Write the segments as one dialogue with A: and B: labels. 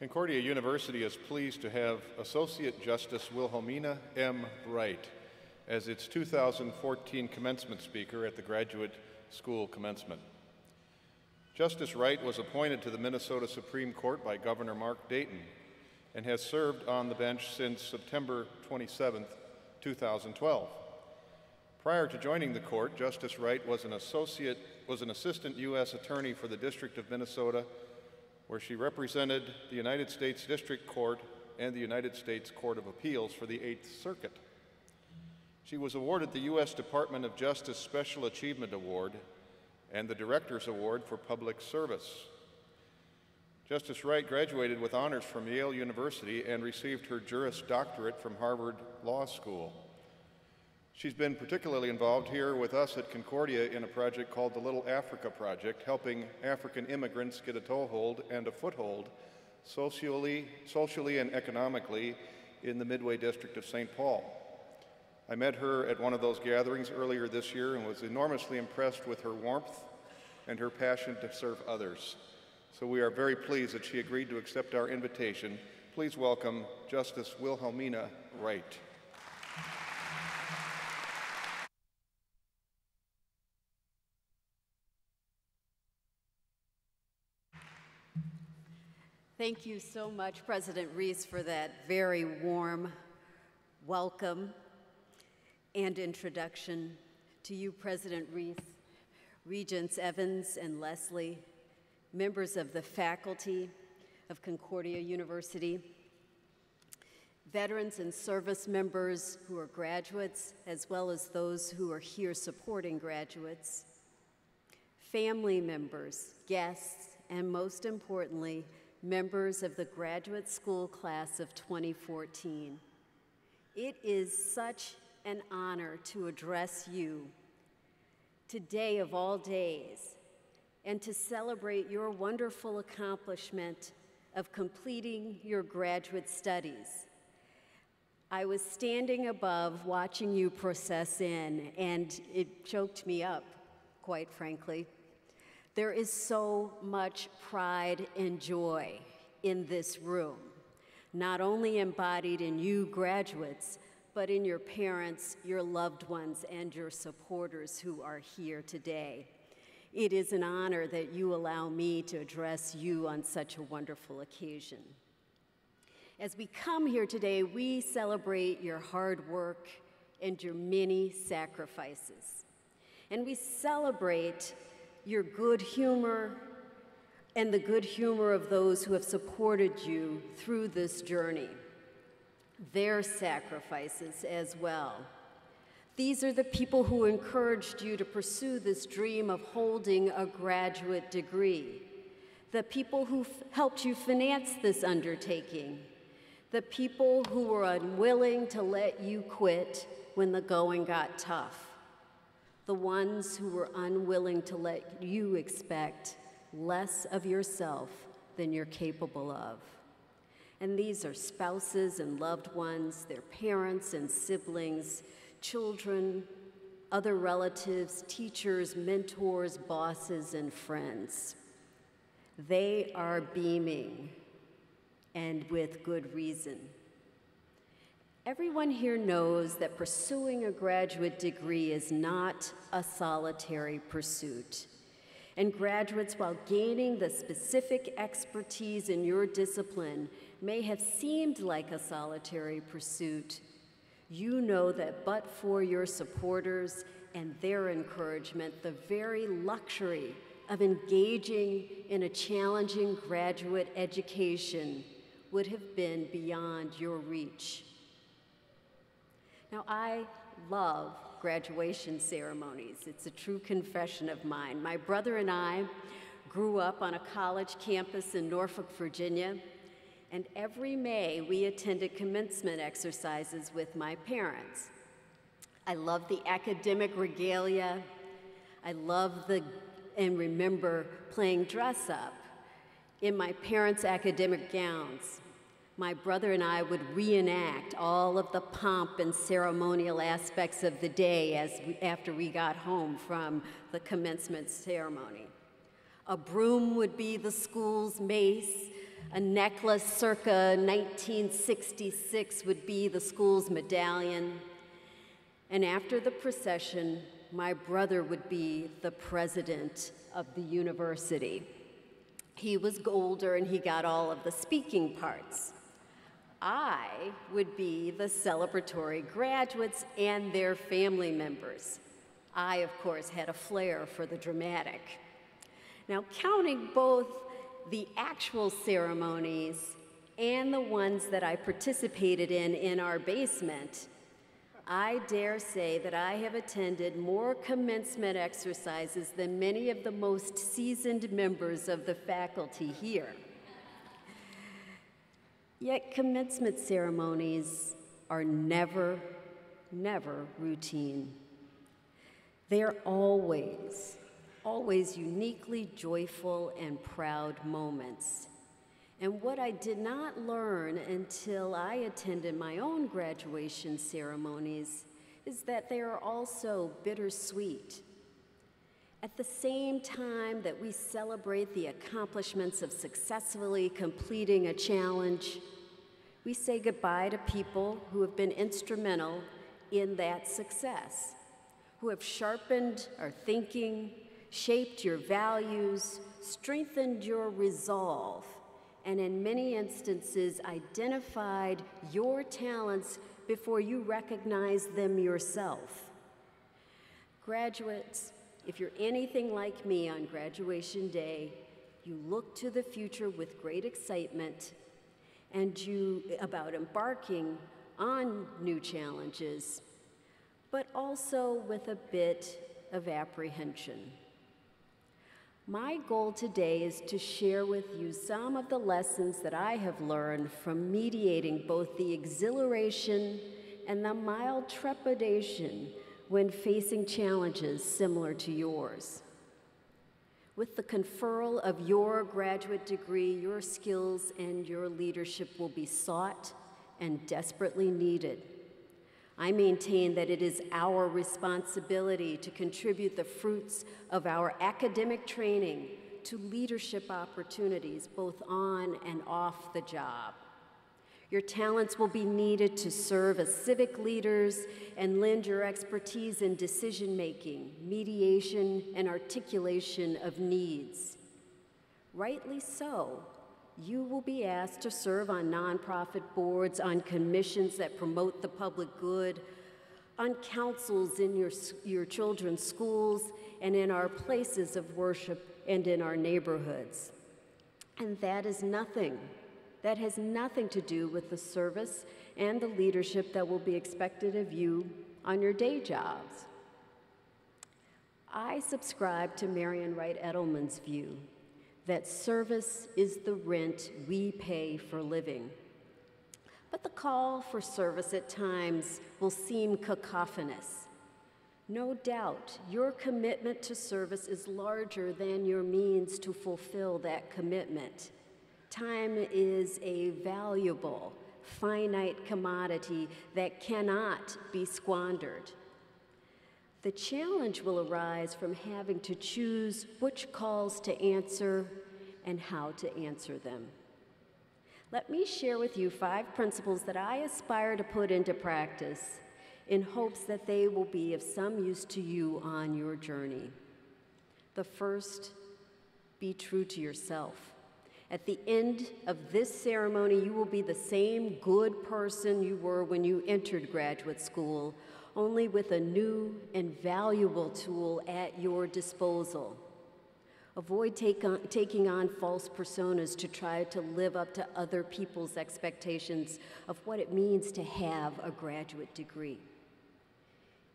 A: Concordia University is pleased to have Associate Justice Wilhelmina M. Wright as its 2014 commencement speaker at the Graduate School Commencement. Justice Wright was appointed to the Minnesota Supreme Court by Governor Mark Dayton and has served on the bench since September 27, 2012. Prior to joining the court, Justice Wright was an assistant U.S. attorney for the District of Minnesota, where she represented the United States District Court and the United States Court of Appeals for the Eighth Circuit. She was awarded the U.S. Department of Justice Special Achievement Award and the Director's Award for Public Service. Justice Wright graduated with honors from Yale University and received her Juris Doctorate from Harvard Law School. She's been particularly involved here with us at Concordia in a project called the Little Africa Project, helping African immigrants get a toehold and a foothold socially and economically in the Midway District of St. Paul. I met her at one of those gatherings earlier this year and was enormously impressed with her warmth and her passion to serve others. So we are very pleased that she agreed to accept our invitation. Please welcome Justice Wilhelmina Wright.
B: Thank you so much, President Reese, for that very warm welcome and introduction. To you, President Reese, Regents Evans and Leslie, members of the faculty of Concordia University, veterans and service members who are graduates, as well as those who are here supporting graduates, family members, guests, and most importantly, members of the graduate school class of 2014. It is such an honor to address you today of all days and to celebrate your wonderful accomplishment of completing your graduate studies. I was standing above watching you process in, and it choked me up, quite frankly. There is so much pride and joy in this room, not only embodied in you graduates, but in your parents, your loved ones, and your supporters who are here today. It is an honor that you allow me to address you on such a wonderful occasion. As we come here today, we celebrate your hard work and your many sacrifices. And we celebrate your good humor and the good humor of those who have supported you through this journey, their sacrifices as well. These are the people who encouraged you to pursue this dream of holding a graduate degree, the people who helped you finance this undertaking, the people who were unwilling to let you quit when the going got tough, the ones who were unwilling to let you expect less of yourself than you're capable of. And these are spouses and loved ones, their parents and siblings, children, other relatives, teachers, mentors, bosses, and friends. They are beaming, and with good reason. Everyone here knows that pursuing a graduate degree is not a solitary pursuit. And graduates, while gaining the specific expertise in your discipline, may have seemed like a solitary pursuit. You know that but for your supporters and their encouragement, the very luxury of engaging in a challenging graduate education would have been beyond your reach. Now, I love graduation ceremonies. It's a true confession of mine. My brother and I grew up on a college campus in Norfolk, Virginia, and every May we attended commencement exercises with my parents. I love the academic regalia. I love and remember playing dress up in my parents' academic gowns. My brother and I would reenact all of the pomp and ceremonial aspects of the day after we got home from the commencement ceremony. A broom would be the school's mace, A necklace circa 1966 would be the school's medallion. And after the procession, my brother would be the president of the university. He was older and he got all of the speaking parts. I would be the celebratory graduates and their family members. I, of course, had a flair for the dramatic. Now, counting both the actual ceremonies and the ones that I participated in our basement, I dare say that I have attended more commencement exercises than many of the most seasoned members of the faculty here. Yet commencement ceremonies are never routine. They are always uniquely joyful and proud moments. And what I did not learn until I attended my own graduation ceremonies is that they are also bittersweet. At the same time that we celebrate the accomplishments of successfully completing a challenge, we say goodbye to people who have been instrumental in that success, who have sharpened our thinking, shaped your values, strengthened your resolve, and in many instances identified your talents before you recognized them yourself. Graduates, if you're anything like me on graduation day, you look to the future with great excitement and about embarking on new challenges, but also with a bit of apprehension. My goal today is to share with you some of the lessons that I have learned from mediating both the exhilaration and the mild trepidation when facing challenges similar to yours. With the conferral of your graduate degree, your skills and your leadership will be sought and desperately needed. I maintain that it is our responsibility to contribute the fruits of our academic training to leadership opportunities, both on and off the job. Your talents will be needed to serve as civic leaders and lend your expertise in decision-making, mediation, and articulation of needs. Rightly so, you will be asked to serve on nonprofit boards, on commissions that promote the public good, on councils in your children's schools, and in our places of worship and in our neighborhoods. And that has nothing to do with the service and the leadership that will be expected of you on your day jobs. I subscribe to Marian Wright Edelman's view that service is the rent we pay for living. But the call for service at times will seem cacophonous. No doubt, your commitment to service is larger than your means to fulfill that commitment. Time is a valuable, finite commodity that cannot be squandered. The challenge will arise from having to choose which calls to answer and how to answer them. Let me share with you 5 principles that I aspire to put into practice in hopes that they will be of some use to you on your journey. The first, be true to yourself. At the end of this ceremony, you will be the same good person you were when you entered graduate school, only with a new and valuable tool at your disposal. Avoid taking on false personas to try to live up to other people's expectations of what it means to have a graduate degree.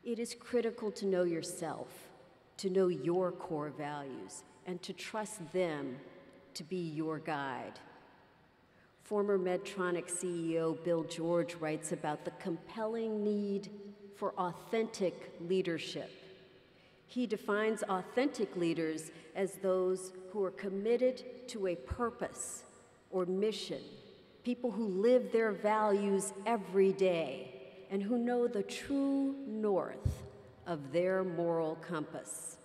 B: It is critical to know yourself, to know your core values, and to trust them to be your guide. Former Medtronic CEO Bill George writes about the compelling need for authentic leadership. He defines authentic leaders as those who are committed to a purpose or mission, people who live their values every day and who know the true north of their moral compass.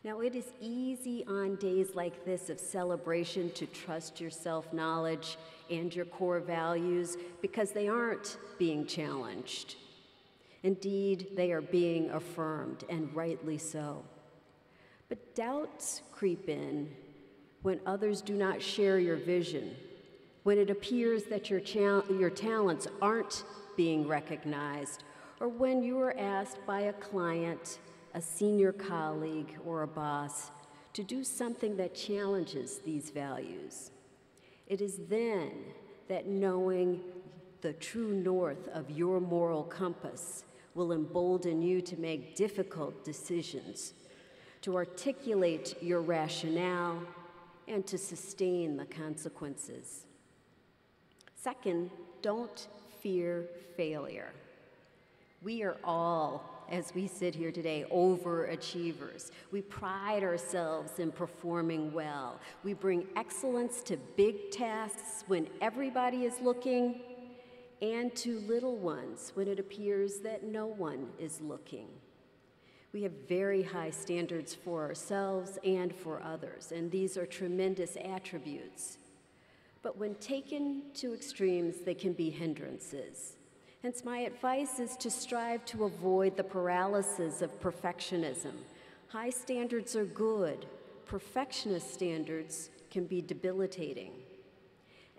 B: Now, it is easy on days like this of celebration to trust your self-knowledge and your core values because they aren't being challenged. Indeed, they are being affirmed, and rightly so. But doubts creep in when others do not share your vision, when it appears that your talents aren't being recognized, or when you are asked by a client, a senior colleague, or a boss to do something that challenges these values. It is then that knowing the true north of your moral compass will embolden you to make difficult decisions, to articulate your rationale, and to sustain the consequences. Second, don't fear failure. We are all, as we sit here today, overachievers. We pride ourselves in performing well. We bring excellence to big tasks when everybody is looking, and to little ones when it appears that no one is looking. We have very high standards for ourselves and for others, and these are tremendous attributes. But when taken to extremes, they can be hindrances. Hence, my advice is to strive to avoid the paralysis of perfectionism. High standards are good. Perfectionist standards can be debilitating.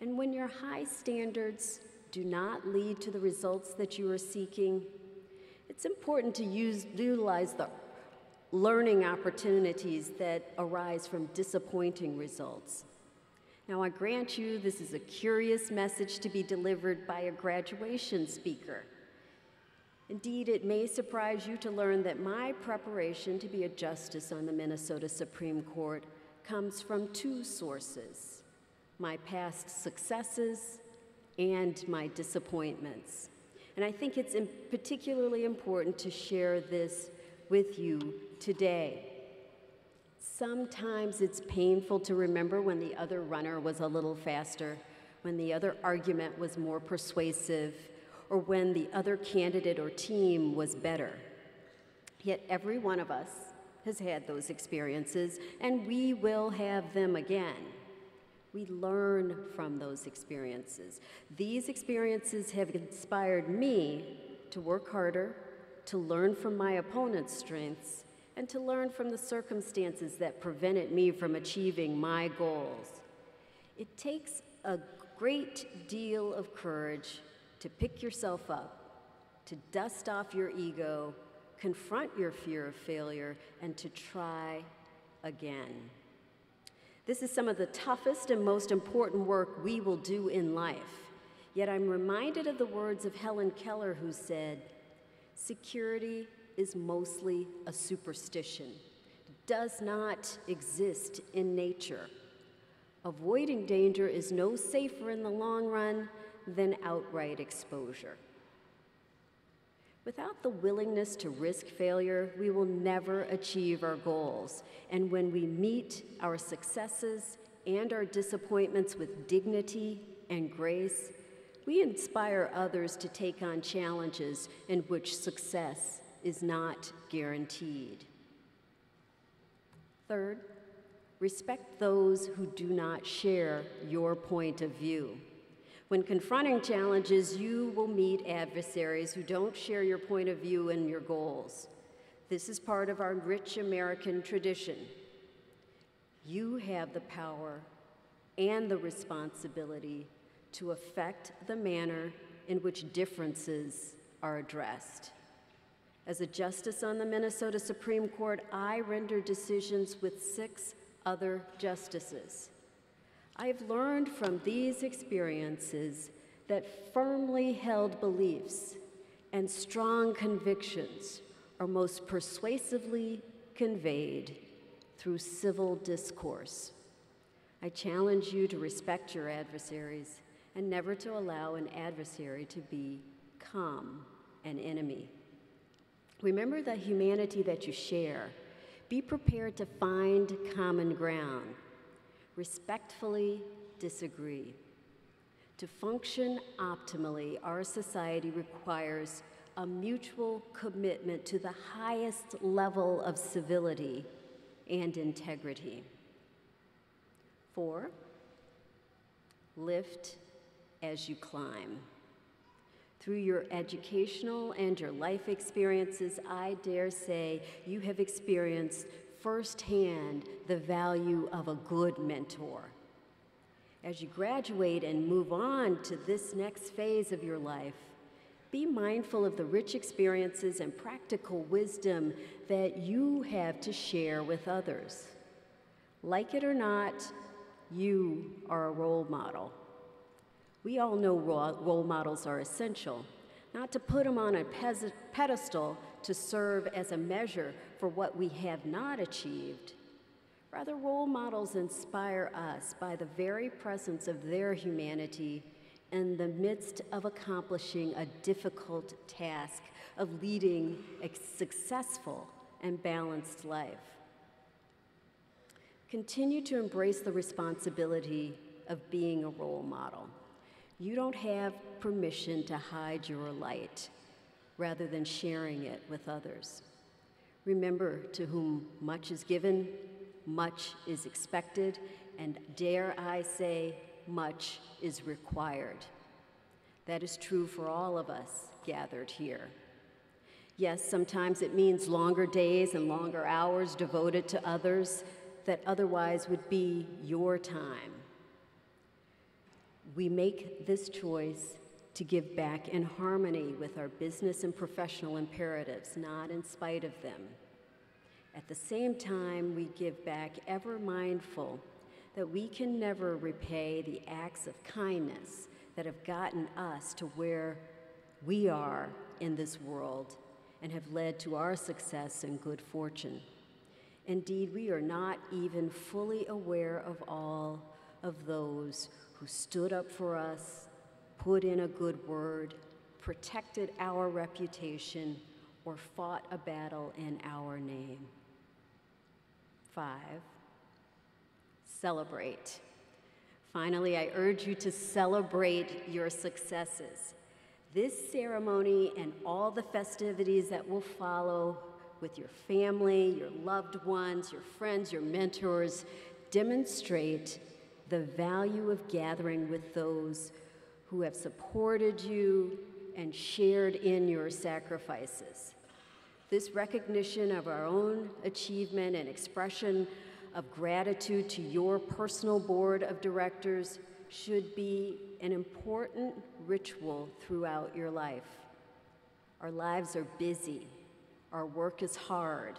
B: And when your high standards do not lead to the results that you are seeking, it's important to utilize the learning opportunities that arise from disappointing results. Now, I grant you this is a curious message to be delivered by a graduation speaker. Indeed, it may surprise you to learn that my preparation to be a justice on the Minnesota Supreme Court comes from two sources: my past successes and my disappointments. And I think it's particularly important to share this with you today. Sometimes it's painful to remember when the other runner was a little faster, when the other argument was more persuasive, or when the other candidate or team was better. Yet every one of us has had those experiences, and we will have them again. We learn from those experiences. These experiences have inspired me to work harder, to learn from my opponent's strengths, and to learn from the circumstances that prevented me from achieving my goals. It takes a great deal of courage to pick yourself up, to dust off your ego, confront your fear of failure, and to try again. This is some of the toughest and most important work we will do in life. Yet I'm reminded of the words of Helen Keller, who said, "Security is mostly a superstition. It does not exist in nature. Avoiding danger is no safer in the long run than outright exposure." Without the willingness to risk failure, we will never achieve our goals. And when we meet our successes and our disappointments with dignity and grace, we inspire others to take on challenges in which success is not guaranteed. Third, respect those who do not share your point of view. When confronting challenges, you will meet adversaries who don't share your point of view and your goals. This is part of our rich American tradition. You have the power and the responsibility to affect the manner in which differences are addressed. As a justice on the Minnesota Supreme Court, I render decisions with 6 other justices. I've learned from these experiences that firmly held beliefs and strong convictions are most persuasively conveyed through civil discourse. I challenge you to respect your adversaries and never to allow an adversary to become an enemy. Remember the humanity that you share. Be prepared to find common ground. Respectfully disagree. To function optimally, our society requires a mutual commitment to the highest level of civility and integrity. 4, lift as you climb. Through your educational and your life experiences, I dare say you have experienced firsthand the value of a good mentor. As you graduate and move on to this next phase of your life, be mindful of the rich experiences and practical wisdom that you have to share with others. Like it or not, you are a role model. We all know role models are essential, not to put them on a pedestal to serve as a measure for what we have not achieved. Rather, role models inspire us by the very presence of their humanity in the midst of accomplishing a difficult task of leading a successful and balanced life. Continue to embrace the responsibility of being a role model. You don't have permission to hide your light rather than sharing it with others. Remember, to whom much is given, much is expected, and dare I say, much is required. That is true for all of us gathered here. Yes, sometimes it means longer days and longer hours devoted to others that otherwise would be your time. We make this choice to give back in harmony with our business and professional imperatives, not in spite of them. At the same time, we give back ever mindful that we can never repay the acts of kindness that have gotten us to where we are in this world and have led to our success and good fortune. Indeed, we are not even fully aware of all of those who stood up for us, put in a good word, protected our reputation, or fought a battle in our name. 5, celebrate. Finally, I urge you to celebrate your successes. This ceremony and all the festivities that will follow with your family, your loved ones, your friends, your mentors, demonstrate the value of gathering with those who have supported you and shared in your sacrifices. This recognition of our own achievement and expression of gratitude to your personal board of directors should be an important ritual throughout your life. Our lives are busy. Our work is hard.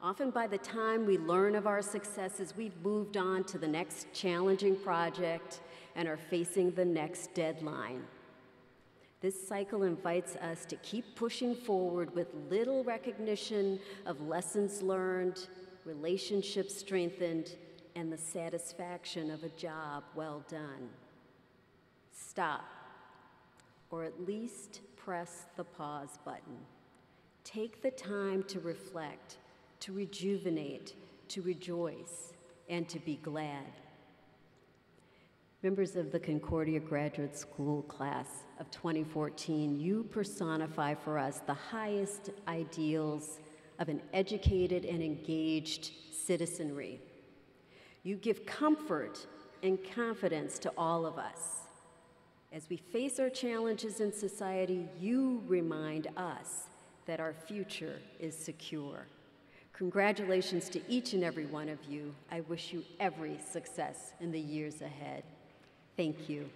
B: Often by the time we learn of our successes, we've moved on to the next challenging project and are facing the next deadline. This cycle invites us to keep pushing forward with little recognition of lessons learned, relationships strengthened, and the satisfaction of a job well done. Stop, or at least press the pause button. Take the time to reflect, to rejuvenate, to rejoice, and to be glad. Members of the Concordia Graduate School class of 2014, you personify for us the highest ideals of an educated and engaged citizenry. You give comfort and confidence to all of us. As we face our challenges in society, you remind us that our future is secure. Congratulations to each and every one of you. I wish you every success in the years ahead. Thank you.